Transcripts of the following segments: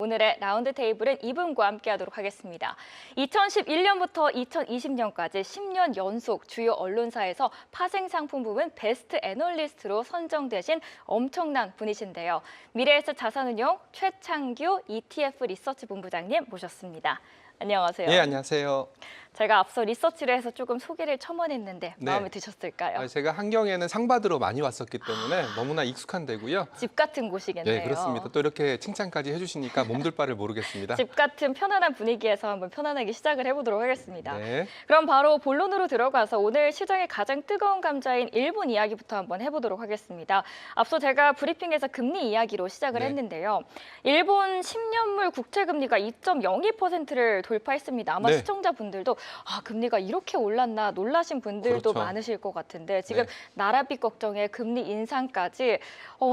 오늘의 라운드 테이블은 이분과 함께하도록 하겠습니다. 2011년부터 2020년까지 10년 연속 주요 언론사에서 파생상품 부문 베스트 애널리스트로 선정되신 엄청난 분이신데요. 미래에셋 자산운용 최창규 ETF 리서치 본부장님 모셨습니다. 안녕하세요. 네, 안녕하세요. 제가 앞서 리서치를 해서 조금 소개를 첨언했는데 네. 마음에 드셨을까요? 제가 한경에는 상 받으러 많이 왔었기 때문에 너무나 익숙한 데고요. 집 같은 곳이겠네요. 네, 그렇습니다. 또 이렇게 칭찬까지 해주시니까 몸둘 바를 모르겠습니다. 집 같은 편안한 분위기에서 한번 편안하게 시작을 해보도록 하겠습니다. 네. 그럼 바로 본론으로 들어가서 오늘 시장의 가장 뜨거운 감자인 일본 이야기부터 한번 해보도록 하겠습니다. 앞서 제가 브리핑에서 금리 이야기로 시작을 네. 했는데요. 일본 10년물 국채금리가 2.02%를 돌파했습니다. 아마 네. 시청자분들도 금리가 이렇게 올랐나 놀라신 분들도 그렇죠. 많으실 것 같은데 지금 네. 나라빚 걱정에 금리 인상까지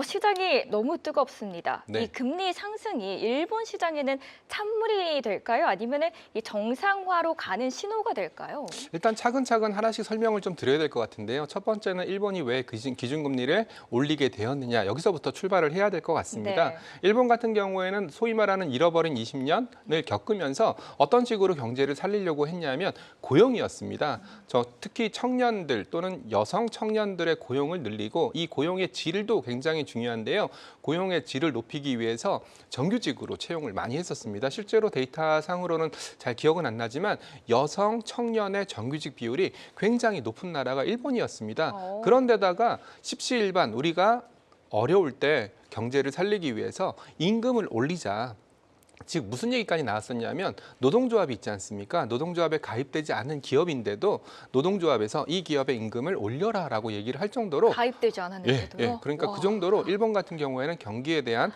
시장이 너무 뜨겁습니다. 네. 이 금리 상승이 일본 시장에는 찬물이 될까요? 아니면 이 정상화로 가는 신호가 될까요? 일단 차근차근 하나씩 설명을 좀 드려야 될 것 같은데요. 첫 번째는 일본이 왜 기준금리를 올리게 되었느냐, 여기서부터 출발을 해야 될 것 같습니다. 네. 일본 같은 경우에는 소위 말하는 잃어버린 20년을 겪으면서 어떤 식으로 경제를 살리려고 했냐면 고용이었습니다. 특히 청년들 또는 여성 청년들의 고용을 늘리고 이 고용의 질도 굉장히 중요한데요. 고용의 질을 높이기 위해서 정규직으로 채용을 많이 했었습니다. 실제로 데이터상으로는 잘 기억은 안 나지만 여성 청년의 정규직 비율이 굉장히 높은 나라가 일본이었습니다. 그런데다가 십시일반 우리가 어려울 때 경제를 살리기 위해서 임금을 올리자. 즉 무슨 얘기까지 나왔었냐면 노동조합이 있지 않습니까? 노동조합에 가입되지 않은 기업인데도 노동조합에서 이 기업의 임금을 올려라라고 얘기를 할 정도로 가입되지 않았는데도요? 그러니까 와. 그 정도로 일본 같은 경우에는 경제에 대한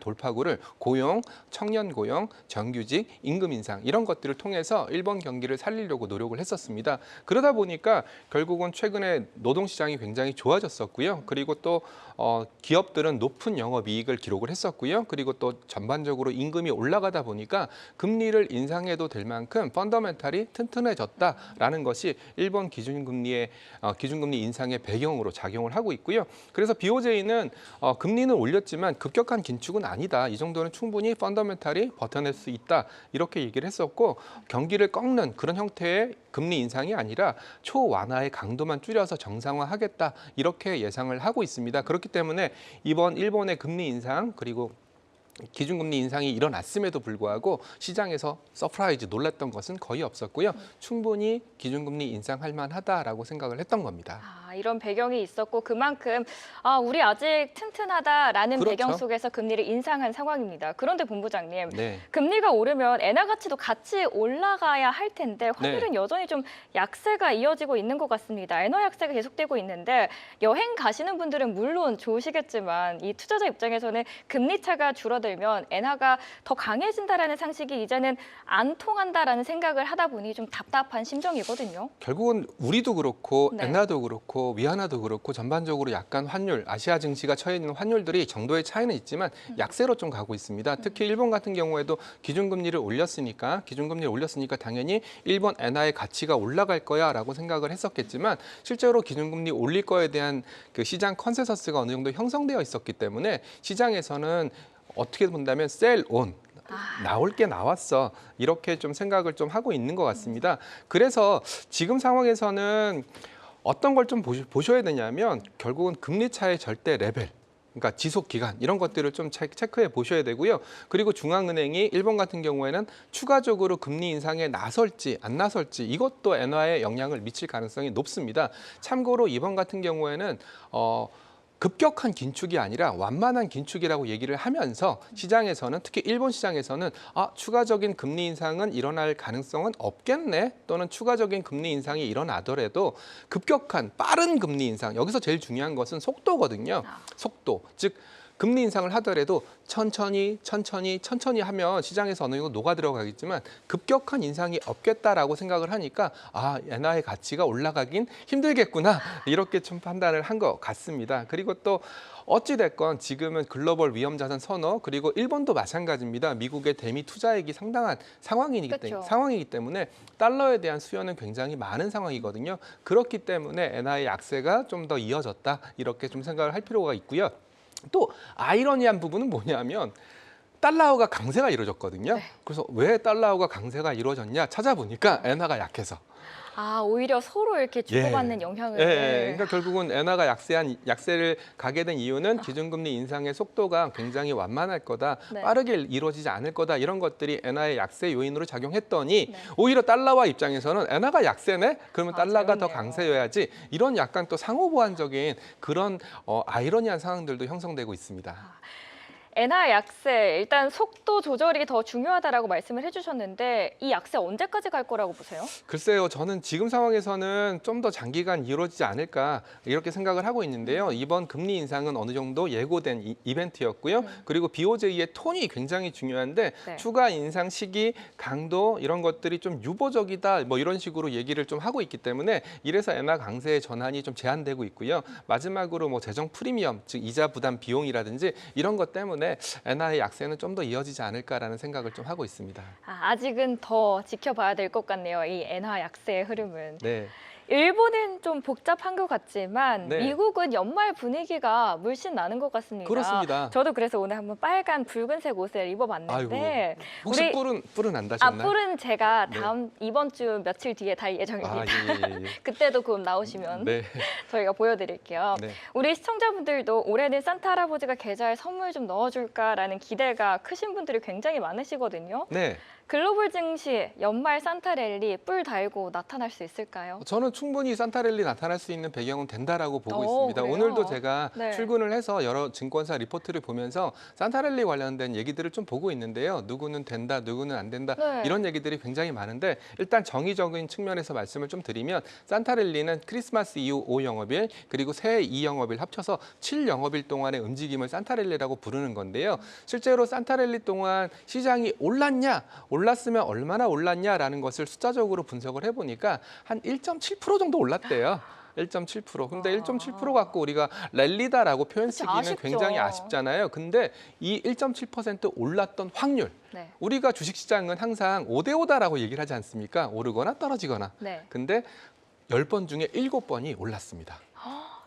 돌파구를 고용, 청년 고용, 정규직, 임금 인상 이런 것들을 통해서 일본 경기를 살리려고 노력을 했었습니다. 그러다 보니까 결국은 최근에 노동시장이 굉장히 좋아졌었고요. 그리고 또 기업들은 높은 영업이익을 기록을 했었고요. 그리고 또 전반적으로 임금이 올라가다 보니까 금리를 인상해도 될 만큼 펀더멘탈이 튼튼해졌다라는 것이 일본 기준금리 인상의 배경으로 작용을 하고 있고요. 그래서 BOJ는 금리는 올렸지만 급격한 긴축은 아니다. 이 정도는 충분히 펀더멘탈이 버텨낼 수 있다. 이렇게 얘기를 했었고 경기를 꺾는 그런 형태의 금리 인상이 아니라 초완화의 강도만 줄여서 정상화하겠다. 이렇게 예상을 하고 있습니다. 그렇기 때문에 이번 일본의 금리 인상 그리고 기준금리 인상이 일어났음에도 불구하고 시장에서 서프라이즈 놀랐던 것은 거의 없었고요. 충분히 기준금리 인상할 만하다라고 생각을 했던 겁니다. 이런 배경이 있었고 그만큼 우리 아직 튼튼하다라는 그렇죠. 배경 속에서 금리를 인상한 상황입니다. 그런데 본부장님, 네. 금리가 오르면 엔화 가치도 같이 올라가야 할 텐데 환율은 여전히 좀 약세가 이어지고 있는 것 같습니다. 엔화 약세가 계속되고 있는데 여행 가시는 분들은 물론 좋으시겠지만 이 투자자 입장에서는 금리 차가 줄어들면 엔화가 더 강해진다라는 상식이 이제는 안 통한다라는 생각을 하다 보니 좀 답답한 심정이거든요. 결국은 우리도 그렇고 네. 엔화도 그렇고 위안화도 그렇고 전반적으로 약간 환율, 아시아 증시가 처해 있는 환율들이 정도의 차이는 있지만 약세로 좀 가고 있습니다. 특히 일본 같은 경우에도 기준금리를 올렸으니까 당연히 일본 엔화의 가치가 올라갈 거야라고 생각을 했었겠지만 실제로 기준금리 올릴 거에 대한 그 시장 컨센서스가 어느 정도 형성되어 있었기 때문에 시장에서는 어떻게 본다면 셀 온 나올 게 나왔어 이렇게 좀 생각을 좀 하고 있는 것 같습니다. 그래서 지금 상황에서는 어떤 걸 좀 보셔야 되냐면 결국은 금리 차의 절대 레벨, 그러니까 지속 기간 이런 것들을 좀 체크해 보셔야 되고요. 그리고 중앙은행이 일본 같은 경우에는 추가적으로 금리 인상에 나설지 안 나설지 이것도 엔화에 영향을 미칠 가능성이 높습니다. 참고로 이번 같은 경우에는 급격한 긴축이 아니라 완만한 긴축이라고 얘기를 하면서 시장에서는 특히 일본 시장에서는 추가적인 금리 인상은 일어날 가능성은 없겠네 또는 추가적인 금리 인상이 일어나더라도 급격한 빠른 금리 인상 여기서 제일 중요한 것은 속도거든요. 속도 즉 금리 인상을 하더라도 천천히 하면 시장에서 어느 정도 녹아 들어가겠지만 급격한 인상이 없겠다라고 생각을 하니까 엔화의 가치가 올라가긴 힘들겠구나 이렇게 좀 판단을 한 것 같습니다. 그리고 또 어찌됐건 지금은 글로벌 위험자산 선호 그리고 일본도 마찬가지입니다. 미국의 대미 투자액이 상당한 상황이기 때문에 달러에 대한 수요는 굉장히 많은 상황이거든요. 그렇기 때문에 엔화의 약세가 좀 더 이어졌다 이렇게 좀 생각을 할 필요가 있고요. 또 아이러니한 부분은 뭐냐면 달러화가 강세가 이루어졌거든요. 네. 그래서 왜 달러화가 강세가 이루어졌냐 찾아보니까 엔화가 약해서. 아, 오히려 서로 이렇게 주고받는 영향을. 그러니까 결국은 엔화가 약세를 가게 된 이유는 기준금리 인상의 속도가 굉장히 완만할 거다, 네. 빠르게 이루어지지 않을 거다 이런 것들이 엔화의 약세 요인으로 작용했더니 네. 오히려 달러화 입장에서는 엔화가 약세네? 그러면 아, 달러가 더 재밌네요. 강세여야지 이런 약간 또 상호보완적인 그런 아이러니한 상황들도 형성되고 있습니다. 엔화 약세, 일단 속도 조절이 더 중요하다라고 말씀을 해주셨는데 이 약세 언제까지 갈 거라고 보세요? 글쎄요, 저는 지금 상황에서는 좀 더 장기간 이루어지지 않을까 이렇게 생각을 하고 있는데요. 이번 금리 인상은 어느 정도 예고된 이벤트였고요. 그리고 BOJ의 톤이 굉장히 중요한데 네. 추가 인상 시기, 강도 이런 것들이 좀 유보적이다 뭐 이런 식으로 얘기를 좀 하고 있기 때문에 이래서 엔화 강세의 전환이 좀 제한되고 있고요. 마지막으로 뭐 재정 프리미엄, 즉 이자 부담 비용이라든지 이런 것 때문에 엔화의 약세는 좀 더 이어지지 않을까라는 생각을 좀 하고 있습니다. 아직은 더 지켜봐야 될 것 같네요. 이 엔화 약세의 흐름은. 네. 일본은 좀 복잡한 것 같지만 네. 미국은 연말 분위기가 물씬 나는 것 같습니다. 그렇습니다. 저도 그래서 오늘 한번 빨간 붉은색 옷을 입어봤는데 혹시 우리- 뿔은 안 다셨나요? 뿔은 제가 네. 이번 주 며칠 뒤에 달 예정입니다. 아, 예. 그때도 곧 나오시면 네. 저희가 보여드릴게요. 네. 우리 시청자분들도 올해는 산타 할아버지가 계좌에 선물 좀 넣어줄까라는 기대가 크신 분들이 굉장히 많으시거든요. 네. 글로벌 증시 연말 산타 랠리 뿔 달고 나타날 수 있을까요? 저는 충분히 산타랠리 나타날 수 있는 배경은 된다라고 보고 있습니다. 그래요? 오늘도 제가 네. 출근을 해서 여러 증권사 리포트를 보면서 산타랠리 관련된 얘기들을 좀 보고 있는데요. 누구는 된다, 누구는 안 된다 네. 이런 얘기들이 굉장히 많은데 일단 정의적인 측면에서 말씀을 좀 드리면 산타랠리는 크리스마스 이후 5영업일 그리고 새해 2영업일 합쳐서 7영업일 동안의 움직임을 산타랠리라고 부르는 건데요. 실제로 산타랠리 동안 시장이 올랐으면 얼마나 올랐냐라는 것을 숫자적으로 분석을 해보니까 한 1.7% 정도 올랐대요. 1.7%. 근데 1.7% 갖고 우리가 랠리다라고 표현쓰기는 아쉽죠. 굉장히 아쉽잖아요. 근데 이 1.7% 올랐던 확률. 네. 우리가 주식시장은 항상 5대5다라고 얘기를 하지 않습니까? 오르거나 떨어지거나. 네. 근데 10번 중에 7번이 올랐습니다.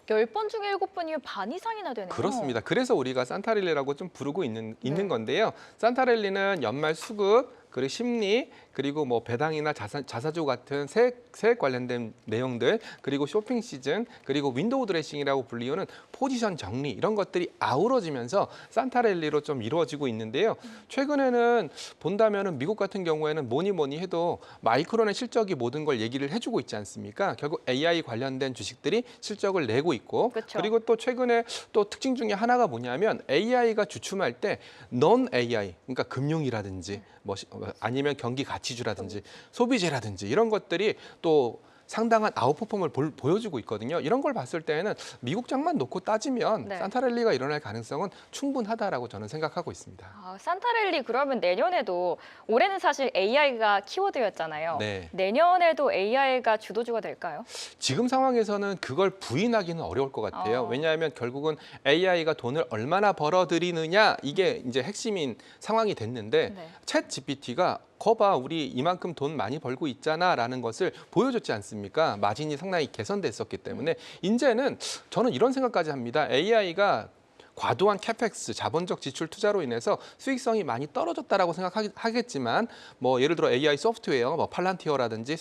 10번 중에 7번이면 반 이상이나 되네요. 그렇습니다. 그래서 우리가 산타랠리라고 좀 부르고 있는 네. 건데요. 산타랠리는 연말 수급, 그리고 심리, 그리고 뭐 배당이나 자사주 같은 세액 관련된 내용들, 그리고 쇼핑 시즌, 그리고 윈도우 드레싱이라고 불리우는 포지션 정리 이런 것들이 아우러지면서 산타랠리로 좀 이루어지고 있는데요. 최근에는 본다면은 미국 같은 경우에는 뭐니 해도 마이크론의 실적이 모든 걸 얘기를 해주고 있지 않습니까? 결국 AI 관련된 주식들이 실적을 내고 있고, 그쵸. 그리고 또 최근에 또 특징 중에 하나가 뭐냐면 AI가 주춤할 때 non AI, 그러니까 금융이라든지 뭐 아니면 경기 가치주라든지 소비재라든지 이런 것들이 또 상당한 아웃퍼폼을 보여주고 있거든요. 이런 걸 봤을 때는 미국장만 놓고 따지면 네. 산타랠리가 일어날 가능성은 충분하다라고 저는 생각하고 있습니다. 산타랠리 그러면 내년에도 올해는 사실 AI가 키워드였잖아요. 네. 내년에도 AI가 주도주가 될까요? 지금 상황에서는 그걸 부인하기는 어려울 것 같아요. 어. 왜냐하면 결국은 AI가 돈을 얼마나 벌어들이느냐 이게 이제 핵심인 상황이 됐는데 네. 챗 GPT가 거봐 우리 이만큼 돈 많이 벌고 있잖아라는 것을 보여줬지 않습니까? 마진이 상당히 개선됐었기 때문에 이제는 저는 이런 생각까지 합니다. AI가 과도한 캐펙스, 자본적 지출 투자로 인해서 수익성이 많이 떨어졌다라고 생각하겠지만 뭐 예를 들어 AI 소프트웨어, 뭐 팔란티어라든지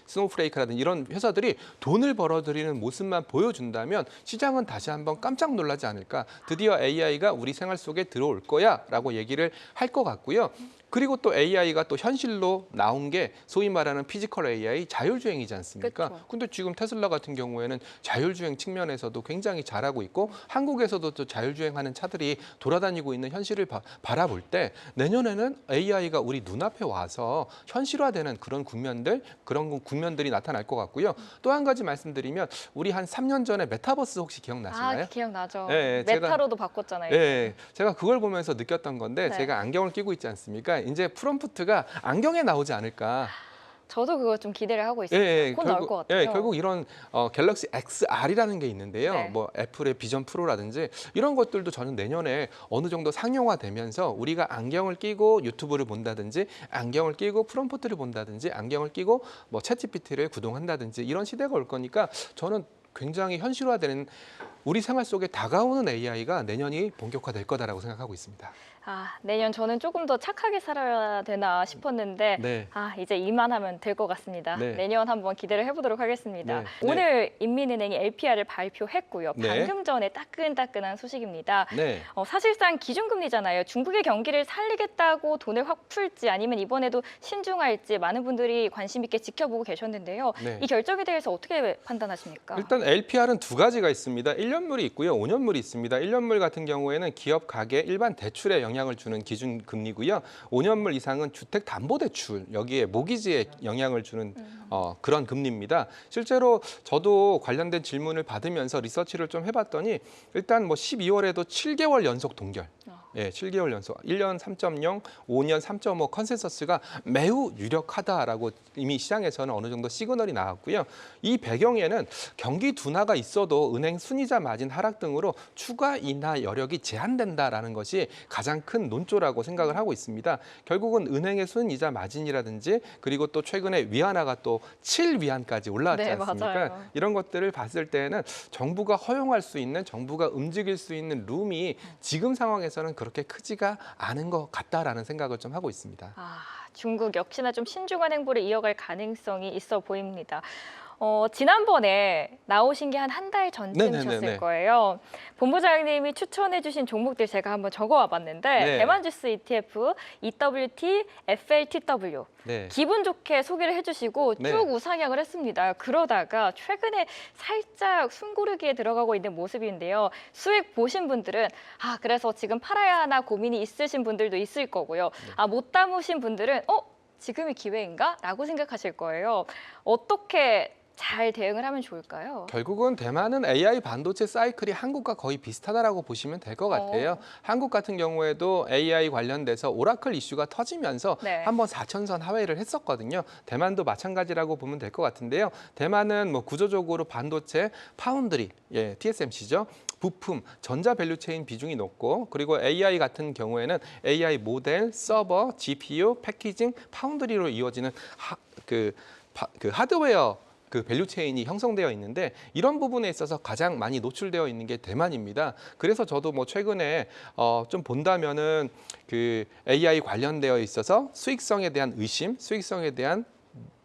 스노우플레이크라든지 이런 회사들이 돈을 벌어들이는 모습만 보여준다면 시장은 다시 한번 깜짝 놀라지 않을까. 드디어 AI가 우리 생활 속에 들어올 거야라고 얘기를 할 것 같고요. 그리고 또 AI가 또 현실로 나온 게 소위 말하는 피지컬 AI 자율주행이지 않습니까? 그쵸. 근데 지금 테슬라 같은 경우에는 자율주행 측면에서도 굉장히 잘하고 있고 한국에서도 또 자율주행하는 차들이 돌아다니고 있는 현실을 바라볼 때 내년에는 AI가 우리 눈앞에 와서 현실화되는 그런 국면들이 나타날 것 같고요. 또 한 가지 말씀드리면 우리 한 3년 전에 메타버스 혹시 기억나시나요? 기억나죠. 네, 메타로도 바꿨잖아요. 예, 제가 그걸 보면서 느꼈던 건데 네. 제가 안경을 끼고 있지 않습니까? 이제 프롬프트가 안경에 나오지 않을까. 저도 그거 좀 기대를 하고 있습니다. 곧 나올 것 같아요. 결국 이런 갤럭시 XR이라는 게 있는데요. 네. 뭐 애플의 비전 프로라든지 이런 것들도 저는 내년에 어느 정도 상용화되면서 우리가 안경을 끼고 유튜브를 본다든지 안경을 끼고 프롬프트를 본다든지 안경을 끼고 뭐 챗GPT를 구동한다든지 이런 시대가 올 거니까 저는 굉장히 현실화되는 우리 생활 속에 다가오는 AI가 내년이 본격화될 거다라고 생각하고 있습니다. 내년 저는 조금 더 착하게 살아야 되나 싶었는데 네. 이제 이만하면 될 것 같습니다. 네. 내년 한번 기대를 해보도록 하겠습니다. 네. 오늘 인민은행이 LPR을 발표했고요. 네. 방금 전에 따끈따끈한 소식입니다. 네. 사실상 기준금리잖아요. 중국의 경기를 살리겠다고 돈을 확 풀지 아니면 이번에도 신중할지 많은 분들이 관심 있게 지켜보고 계셨는데요. 네. 이 결정에 대해서 어떻게 판단하십니까? 일단 LPR은 두 가지가 있습니다. 1년물이 있고요. 5년물이 있습니다. 1년물 같은 경우에는 기업 가계 일반 대출에 영향을 주는 기준 금리고요. 5년물 이상은 주택 담보 대출 여기에 모기지에 영향을 주는 그런 금리입니다. 실제로 저도 관련된 질문을 받으면서 리서치를 좀 해봤더니 일단 뭐 12월에도 7개월 연속 동결. 예, 7개월 연속. 1년 3.0, 5년 3.5 컨센서스가 매우 유력하다라고 이미 시장에서는 어느 정도 시그널이 나왔고요. 이 배경에는 경기 둔화가 있어도 은행 순이자 마진 하락 등으로 추가 인하 여력이 제한된다라는 것이 가장 큰 논조라고 생각을 하고 있습니다. 결국은 은행의 순이자 마진이라든지 그리고 또 최근에 위안화가 또 7위안까지 올라왔지 네, 않습니까? 맞아요. 이런 것들을 봤을 때는 정부가 허용할 수 있는, 정부가 움직일 수 있는 룸이 지금 상황에서는 그렇게 크지가 않은 것 같다라는 생각을 좀 하고 있습니다. 중국 역시나 좀 신중한 행보를 이어갈 가능성이 있어 보입니다. 지난번에 나오신 게 한 달 전쯤이셨을 네네네네. 거예요. 본부장님이 추천해주신 종목들 제가 한번 적어와 봤는데 네. 대만주스 ETF, EWT, FLTW 네. 기분 좋게 소개를 해주시고 네. 쭉 우상향을 했습니다. 그러다가 최근에 살짝 숨고르기에 들어가고 있는 모습인데요. 수익 보신 분들은 그래서 지금 팔아야 하나 고민이 있으신 분들도 있을 거고요. 못 담으신 분들은 지금이 기회인가? 라고 생각하실 거예요. 어떻게 잘 대응을 하면 좋을까요? 결국은 대만은 AI 반도체 사이클이 한국과 거의 비슷하다라고 보시면 될 것 같아요. 한국 같은 경우에도 AI 관련돼서 오라클 이슈가 터지면서 네. 한번 4천선 하회를 했었거든요. 대만도 마찬가지라고 보면 될 것 같은데요. 대만은 뭐 구조적으로 반도체, 파운드리, TSMC죠. 부품, 전자 밸류체인 비중이 높고 그리고 AI 같은 경우에는 AI 모델, 서버, GPU, 패키징, 파운드리로 이어지는 하드웨어 밸류체인이 형성되어 있는데 이런 부분에 있어서 가장 많이 노출되어 있는 게 대만입니다. 그래서 저도 뭐 최근에 좀 본다면은 AI 관련되어 있어서 수익성에 대한 의심, 수익성에 대한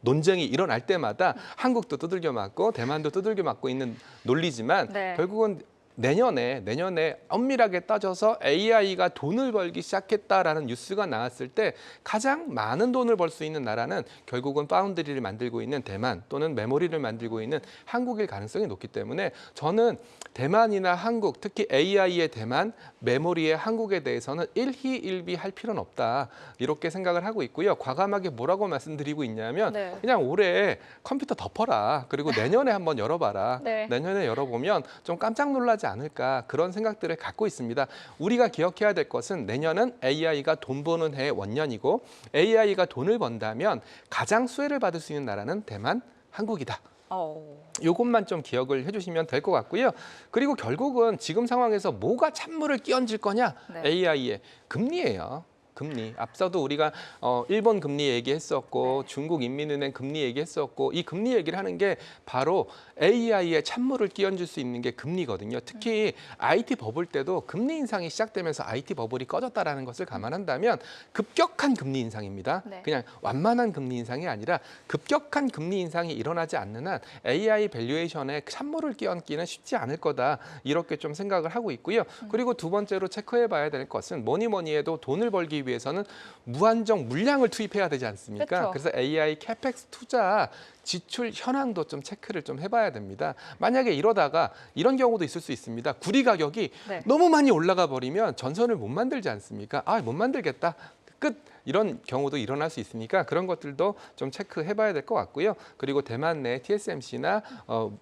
논쟁이 일어날 때마다 한국도 두들겨 맞고 대만도 두들겨 맞고 있는 논리지만 네. 결국은 내년에 엄밀하게 따져서 AI가 돈을 벌기 시작했다라는 뉴스가 나왔을 때 가장 많은 돈을 벌 수 있는 나라는 결국은 파운드리를 만들고 있는 대만 또는 메모리를 만들고 있는 한국일 가능성이 높기 때문에 저는 대만이나 한국, 특히 AI의 대만, 메모리의 한국에 대해서는 일희일비할 필요는 없다. 이렇게 생각을 하고 있고요. 과감하게 뭐라고 말씀드리고 있냐면 네. 그냥 올해 컴퓨터 덮어라. 그리고 내년에 한번 열어봐라. 네. 내년에 열어보면 좀 깜짝 놀라지 않을까 그런 생각들을 갖고 있습니다. 우리가 기억해야 될 것은 내년은 AI가 돈 버는 해의 원년이고 AI가 돈을 번다면 가장 수혜를 받을 수 있는 나라는 대만, 한국이다. 이것만 좀 기억을 해주시면 될 것 같고요. 그리고 결국은 지금 상황에서 뭐가 찬물을 끼얹을 거냐? 네. AI의 금리예요. 금리. 앞서도 우리가 일본 금리 얘기했었고 중국 인민은행 금리 얘기했었고 이 금리 얘기를 하는 게 바로 AI에 찬물을 끼얹을 수 있는 게 금리거든요. 특히 IT 버블 때도 금리 인상이 시작되면서 IT 버블이 꺼졌다라는 것을 감안한다면 급격한 금리 인상입니다. 네. 그냥 완만한 금리 인상이 아니라 급격한 금리 인상이 일어나지 않는 한 AI 밸류에이션에 찬물을 끼얹기는 쉽지 않을 거다. 이렇게 좀 생각을 하고 있고요. 그리고 두 번째로 체크해 봐야 될 것은 뭐니 해도 돈을 벌기 위해서는 무한정 물량을 투입해야 되지 않습니까? 그쵸. 그래서 AI 캐펙스 투자 지출 현황도 좀 체크를 좀 해봐야 됩니다. 만약에 이러다가 이런 경우도 있을 수 있습니다. 구리 가격이 네. 너무 많이 올라가 버리면 전선을 못 만들지 않습니까? 못 만들겠다. 끝. 이런 경우도 일어날 수 있으니까 그런 것들도 좀 체크해봐야 될 것 같고요. 그리고 대만 내 TSMC나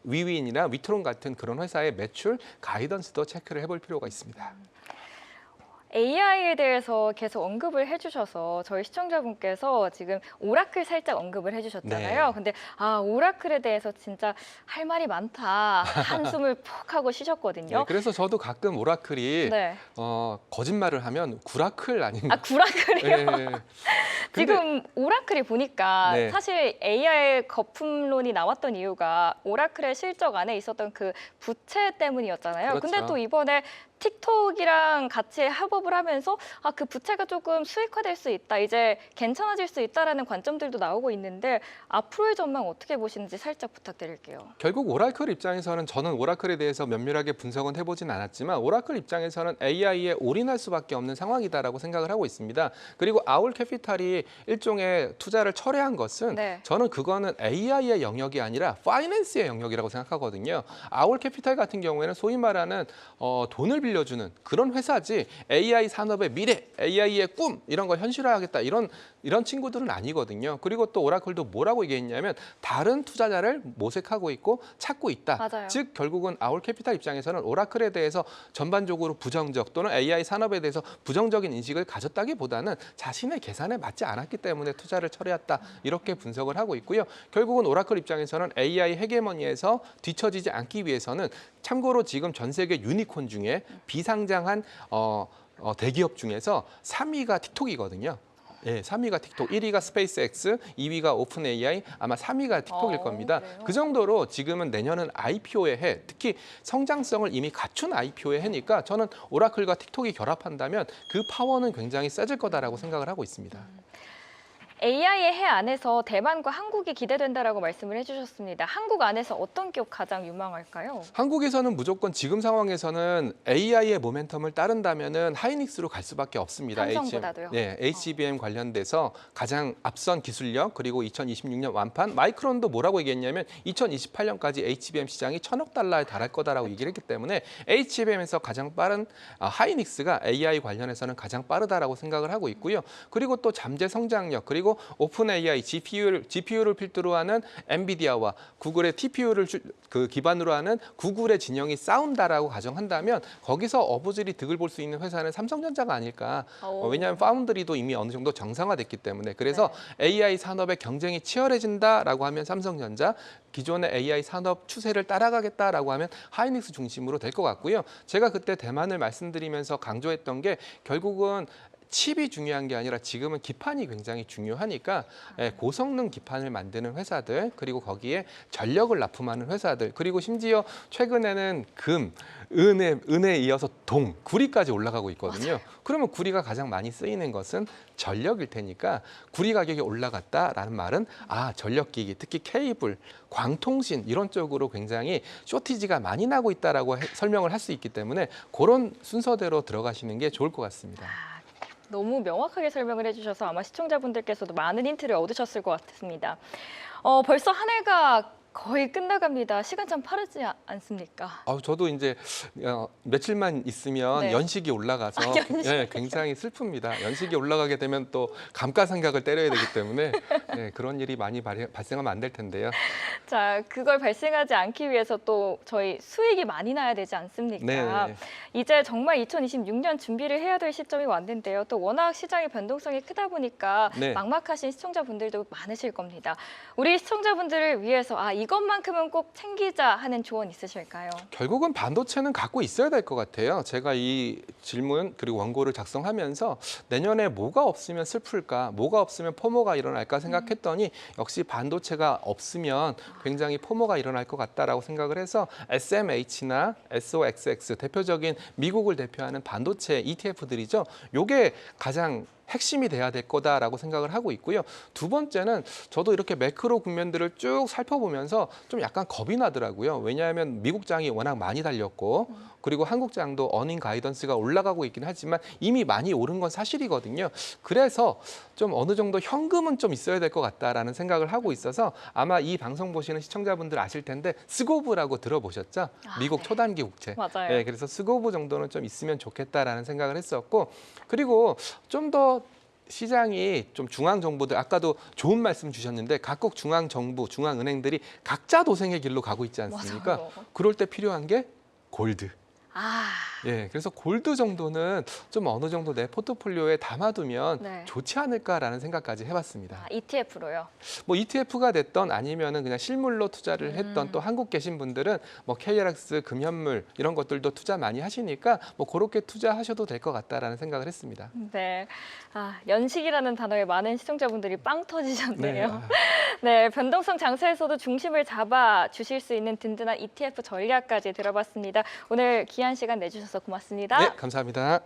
위윈이나 위트론 같은 그런 회사의 매출 가이던스도 체크를 해볼 필요가 있습니다. AI에 대해서 계속 언급을 해주셔서 저희 시청자분께서 지금 오라클 살짝 언급을 해주셨잖아요. 네. 근데 오라클에 대해서 진짜 할 말이 많다. 한숨을 푹 하고 쉬셨거든요. 네, 그래서 저도 가끔 오라클이 네. 거짓말을 하면 구라클 아닌가? 구라클이요? 네. 지금 오라클이 보니까 네. 사실 AI 거품론이 나왔던 이유가 오라클의 실적 안에 있었던 그 부채 때문이었잖아요. 근데 그렇죠. 또 이번에 틱톡이랑 같이 협업을 하면서 그 부채가 조금 수익화될 수 있다, 이제 괜찮아질 수 있다라는 관점들도 나오고 있는데 앞으로의 전망 어떻게 보시는지 살짝 부탁드릴게요. 결국 오라클 입장에서는 저는 오라클에 대해서 면밀하게 분석은 해보진 않았지만 오라클 입장에서는 AI에 올인할 수밖에 없는 상황이다라고 생각을 하고 있습니다. 그리고 아울 캐피탈이 일종의 투자를 철회한 것은 네. 저는 그거는 AI의 영역이 아니라 파이낸스의 영역이라고 생각하거든요. 아울 캐피탈 같은 경우에는 소위 말하는 돈을 빌려주는 그런 회사지 AI 산업의 미래, AI의 꿈 이런 걸 현실화하겠다 이런 친구들은 아니거든요. 그리고 또 오라클도 뭐라고 얘기했냐면 다른 투자자를 모색하고 있고 찾고 있다. 맞아요. 즉 결국은 아울 캐피탈 입장에서는 오라클에 대해서 전반적으로 부정적 또는 AI 산업에 대해서 부정적인 인식을 가졌다기보다는 자신의 계산에 맞지 않았기 때문에 투자를 철회했다. 이렇게 분석을 하고 있고요. 결국은 오라클 입장에서는 AI 헤게모니에서 뒤처지지 않기 위해서는 참고로 지금 전 세계 유니콘 중에 비상장한 대기업 중에서 3위가 틱톡이거든요. 예, 3위가 틱톡, 1위가 스페이스X, 2위가 오픈 AI, 아마 3위가 틱톡일 겁니다. 그래요? 그 정도로 지금은 내년은 IPO의 해, 특히 성장성을 이미 갖춘 IPO의 해니까 저는 오라클과 틱톡이 결합한다면 그 파워는 굉장히 세질 거다라고 생각을 하고 있습니다. AI의 해 안에서 대만과 한국이 기대된다라고 말씀을 해주셨습니다. 한국 안에서 어떤 기업 가장 유망할까요? 한국에서는 무조건 지금 상황에서는 AI의 모멘텀을 따른다면은 하이닉스로 갈 수밖에 없습니다. 삼성보다도요? 네, HBM 관련돼서 가장 앞선 기술력 그리고 2026년 완판. 마이크론도 뭐라고 얘기했냐면 2028년까지 HBM 시장이 1,000억 달러에 달할 거다라고 얘기를 했기 때문에 HBM에서 가장 빠른 하이닉스가 AI 관련해서는 가장 빠르다라고 생각을 하고 있고요. 그리고 또 잠재 성장력 그리고 오픈 AI GPU를 필두로 하는 엔비디아와 구글의 TPU를 기반으로 하는 구글의 진영이 싸운다라고 가정한다면 거기서 어부질이 득을 볼 수 있는 회사는 삼성전자가 아닐까. 왜냐하면 파운드리도 이미 어느 정도 정상화됐기 때문에 그래서 AI 산업의 경쟁이 치열해진다라고 하면 삼성전자, 기존의 AI 산업 추세를 따라가겠다라고 하면 하이닉스 중심으로 될 것 같고요. 제가 그때 대만을 말씀드리면서 강조했던 게 결국은 칩이 중요한 게 아니라 지금은 기판이 굉장히 중요하니까 고성능 기판을 만드는 회사들 그리고 거기에 전력을 납품하는 회사들 그리고 심지어 최근에는 금, 은에 이어서 동, 구리까지 올라가고 있거든요. 그러면 구리가 가장 많이 쓰이는 것은 전력일 테니까 구리 가격이 올라갔다라는 말은 전력기기 특히 케이블, 광통신 이런 쪽으로 굉장히 쇼티지가 많이 나고 있다라고 설명을 할 수 있기 때문에 그런 순서대로 들어가시는 게 좋을 것 같습니다. 너무 명확하게 설명을 해주셔서 아마 시청자분들께서도 많은 힌트를 얻으셨을 것 같습니다. 벌써 한 해가 거의 끝나갑니다. 시간 참 빠르지 않습니까? 저도 이제 며칠만 있으면 네. 연식이 올라가서 굉장히 슬픕니다. 연식이 올라가게 되면 또 감가상각을 때려야 되기 때문에 그런 일이 많이 발생하면 안 될 텐데요. 자, 그걸 발생하지 않기 위해서 또 저희 수익이 많이 나야 되지 않습니까? 네. 이제 정말 2026년 준비를 해야 될 시점이 왔는데요. 또 워낙 시장의 변동성이 크다 보니까 네. 막막하신 시청자분들도 많으실 겁니다. 우리 시청자분들을 위해서 이것만큼은 꼭 챙기자 하는 조언 있으실까요? 결국은 반도체는 갖고 있어야 될 것 같아요. 제가 이 질문 그리고 원고를 작성하면서 내년에 뭐가 없으면 슬플까, 뭐가 없으면 포모가 일어날까 생각했더니 역시 반도체가 없으면 굉장히 포모가 일어날 것 같다라고 생각을 해서 SMH나 SOXX 대표적인 미국을 대표하는 반도체 ETF들이죠. 요게 가장 핵심이 돼야 될 거다라고 생각을 하고 있고요. 두 번째는 저도 이렇게 매크로 국면들을 쭉 살펴보면서 좀 약간 겁이 나더라고요. 왜냐하면 미국 장이 워낙 많이 달렸고 그리고 한국 장도 어닝 가이던스가 올라가고 있긴 하지만 이미 많이 오른 건 사실이거든요. 그래서 좀 어느 정도 현금은 좀 있어야 될 것 같다라는 생각을 하고 있어서 아마 이 방송 보시는 시청자분들 아실 텐데 스고브라고 들어보셨죠? 미국 네. 초단기 국채. 맞아요. 네, 그래서 스고브 정도는 좀 있으면 좋겠다라는 생각을 했었고 그리고 좀 더 시장이 좀 중앙 정부들 아까도 좋은 말씀 주셨는데 각국 중앙 정부, 중앙 은행들이 각자 도생의 길로 가고 있지 않습니까? 맞아요. 그럴 때 필요한 게 골드. 아, 예, 그래서 골드 정도는 좀 어느 정도 내 포트폴리오에 담아두면 네. 좋지 않을까라는 생각까지 해봤습니다. ETF로요. 뭐 ETF가 됐던 아니면은 그냥 실물로 투자를 했던 또 한국 계신 분들은 뭐 KRX, 금현물 이런 것들도 투자 많이 하시니까 뭐 그렇게 투자하셔도 될 것 같다라는 생각을 했습니다. 네. 연식이라는 단어에 많은 시청자분들이 빵 터지셨네요. 아, 네, 변동성 장세에서도 중심을 잡아 주실 수 있는 든든한 ETF 전략까지 들어봤습니다. 오늘 귀한 시간 내주셔서 고맙습니다. 네, 감사합니다.